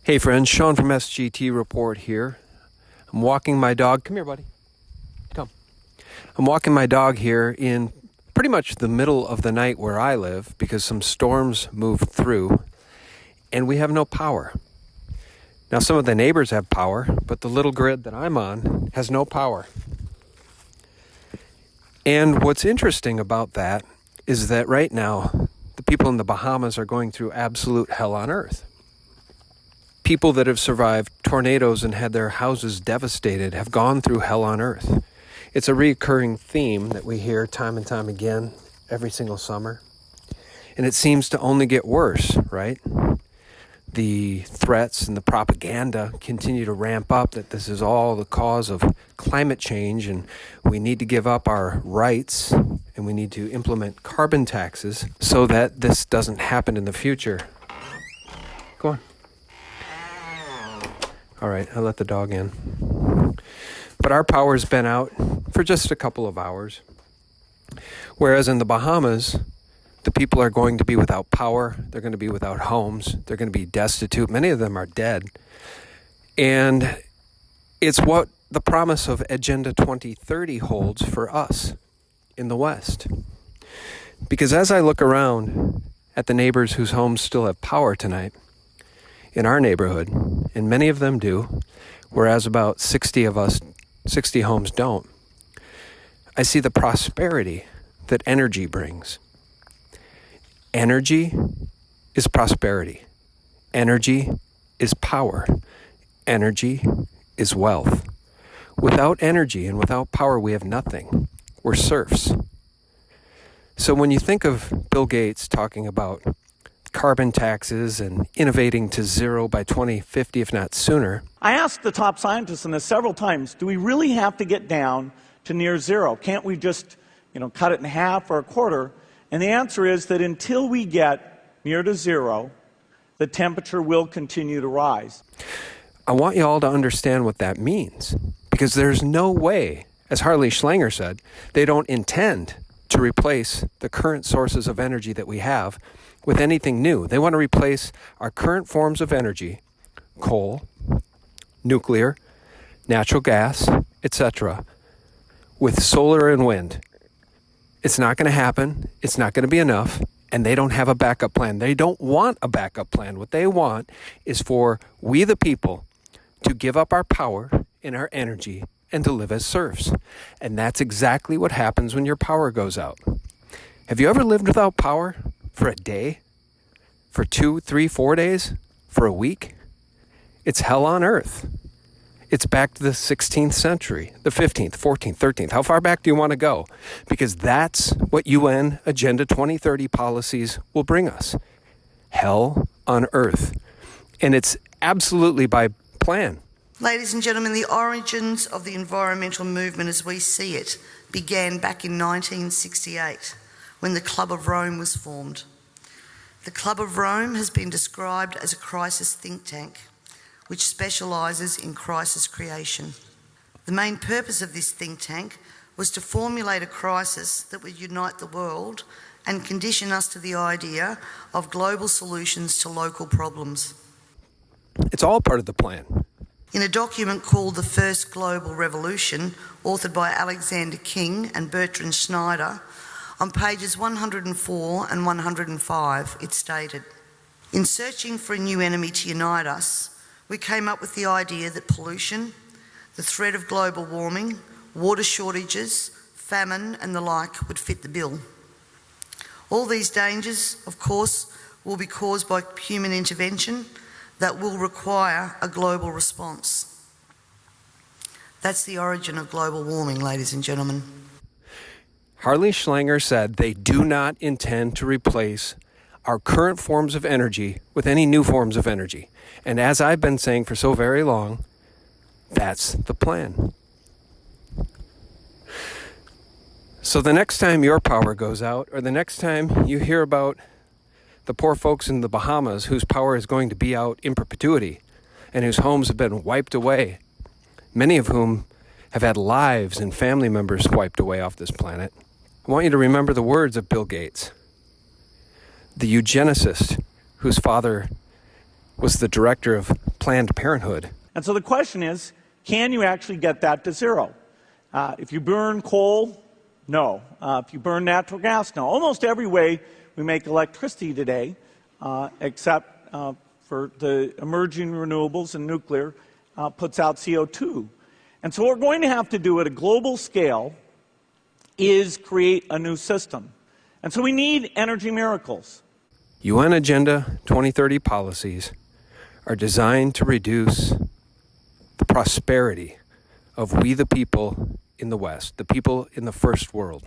Hey friends, Sean from SGT Report here. I'm walking my dog. Come here, buddy. Come. I'm walking my dog here in pretty much the middle of the night where I live because some storms moved through and we have no power. Now some of the neighbors have power, but the little grid that I'm on has no power. And what's interesting about that is that right now the people in the Bahamas are going through absolute hell on earth. People that have survived tornadoes and had their houses devastated have gone through hell on earth. It's a recurring theme that we hear time and time again every single summer. And it seems to only get worse, right? The threats and the propaganda continue to ramp up that this is all the cause of climate change and we need to give up our rights and we need to implement carbon taxes so that this doesn't happen in the future. Go on. All right, I let the dog in. But our power's been out for just a couple of hours. Whereas in the Bahamas, the people are going to be without power. They're going to be without homes. They're going to be destitute. Many of them are dead. And it's what the promise of Agenda 2030 holds for us in the West. Because as I look around at the neighbors whose homes still have power tonight, in our neighborhood, and many of them do, whereas about 60 homes don't, I see the prosperity that energy brings. Energy is prosperity. Energy is power. Energy is wealth. Without energy and without power, we have nothing. We're serfs. So when you think of Bill Gates talking about carbon taxes and innovating to zero by 2050, if not sooner. I asked the top scientists on this several times, do we really have to get down to near zero? Can't we just, cut it in half or a quarter? And the answer is that until we get near to zero, the temperature will continue to rise. I want you all to understand what that means, because there's no way, as Harley Schlanger said, they don't intend to replace the current sources of energy that we have with anything new. They want to replace our current forms of energy, coal, nuclear, natural gas, etc., with solar and wind. It's not going to happen. It's not going to be enough. And they don't have a backup plan. They don't want a backup plan. What they want is for we, the people, to give up our power and our energy and to live as serfs. And that's exactly what happens when your power goes out. Have you ever lived without power? For a day? For 2, 3, 4 days? For a week? It's hell on earth. It's back to the 16th century, the 15th, 14th, 13th. How far back do you want to go? Because that's what UN Agenda 2030 policies will bring us. Hell on earth. And it's absolutely by plan. Ladies and gentlemen, the origins of the environmental movement as we see it began back in 1968. When the Club of Rome was formed. The Club of Rome has been described as a crisis think tank, which specialises in crisis creation. The main purpose of this think tank was to formulate a crisis that would unite the world and condition us to the idea of global solutions to local problems. It's all part of the plan. In a document called The First Global Revolution, authored by Alexander King and Bertrand Schneider, on pages 104 and 105, it stated, "In searching for a new enemy to unite us, we came up with the idea that pollution, the threat of global warming, water shortages, famine and the like would fit the bill. All these dangers, of course, will be caused by human intervention that will require a global response." That's the origin of global warming, ladies and gentlemen. Harley Schlanger said they do not intend to replace our current forms of energy with any new forms of energy. And as I've been saying for so very long, that's the plan. So the next time your power goes out, or the next time you hear about the poor folks in the Bahamas whose power is going to be out in perpetuity and whose homes have been wiped away, many of whom have had lives and family members wiped away off this planet, I want you to remember the words of Bill Gates, the eugenicist whose father was the director of Planned Parenthood. And so the question is, can you actually get that to zero? If you burn coal, no. If you burn natural gas, no. Almost every way we make electricity today, except for the emerging renewables and nuclear, puts out CO2. And so what we're going to have to do at a global scale is create a new system. And so we need energy miracles. UN Agenda 2030 policies are designed to reduce the prosperity of we the people in the West, the people in the first world.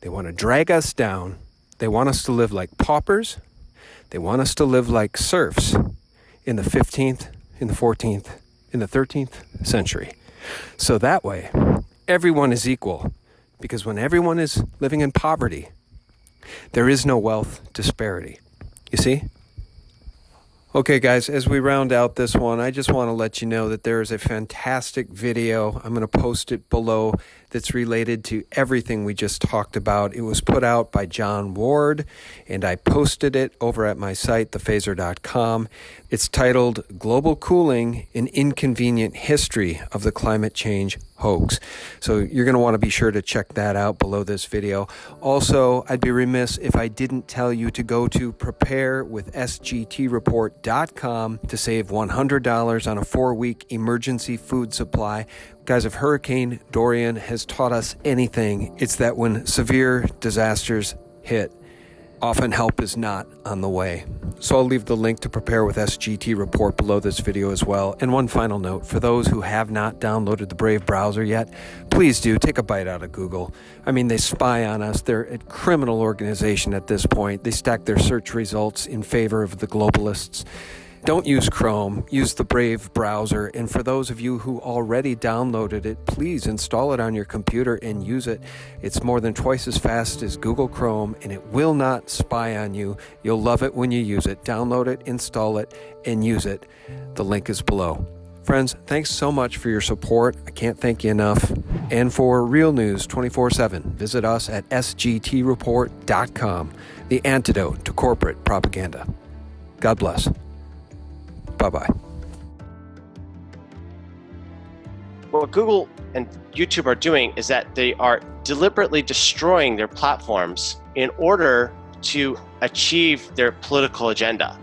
They want to drag us down. They want us to live like paupers. They want us to live like serfs in the 15th, in the 14th, in the 13th century. So that way, everyone is equal. Because when everyone is living in poverty, there is no wealth disparity. You see? Okay, guys, as we round out this one, I just want to let you know that there is a fantastic video. I'm going to post it below that's related to everything we just talked about. It was put out by John Ward, and I posted it over at my site, thephaser.com. It's titled Global Cooling, an Inconvenient History of the Climate Change Hoax. So you're going to want to be sure to check that out below this video. Also, I'd be remiss if I didn't tell you to go to preparewithsgtreport.com to save $100 on a 4-week emergency food supply. Guys, if Hurricane Dorian has taught us anything, it's that when severe disasters hit, often help is not on the way. So I'll leave the link to Prepare with SGT Report below this video as well. And one final note, for those who have not downloaded the Brave browser yet, please do take a bite out of Google. I mean, they spy on us. They're a criminal organization at this point. They stack their search results in favor of the globalists. Don't use Chrome, use the Brave browser, and for those of you who already downloaded it, please install it on your computer and use it. It's more than twice as fast as Google Chrome, and it will not spy on you. You'll love it when you use it. Download it, install it, and use it. The link is below. Friends, thanks so much for your support. I can't thank you enough. And for real news 24/7, visit us at sgtreport.com, the antidote to corporate propaganda. God bless. Bye-bye. What Google and YouTube are doing is that they are deliberately destroying their platforms in order to achieve their political agenda.